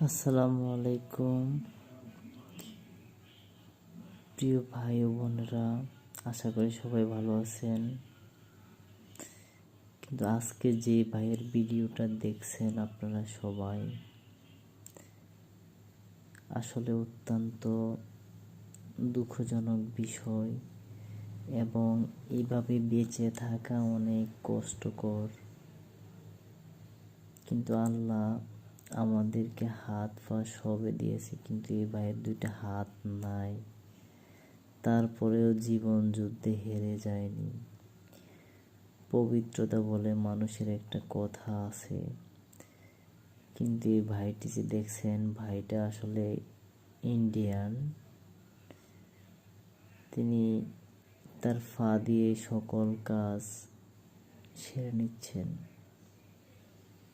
আসসালামু আলাইকুম প্রিয় ভাই ও বোনেরা, আশা করি সবাই ভালো আছেন। কিন্তু আজকে যে ভাইয়ের ভিডিওটা দেখছেন আপনারা সবাই, আসলে অত্যন্ত দুঃখজনক বিষয় এবং এইভাবে বেঁচে থাকা অনেক কষ্টকর। কিন্তু আল্লাহ আমাদেরকে হাত পা সবে দিয়েছে, কিন্তু এই ভাইয়ের দুইটা হাত নাই, তারপরেও জীবন যুদ্ধে হেরে যায়নি। পবিত্রতা বলে মানুষের একটা কথা আছে, কিন্তু এই ভাইটি যে দেখছেন, ভাইটা আসলে ইন্ডিয়ান। তিনি তার ফা দিয়ে সকল কাজ সেরে নিচ্ছেন।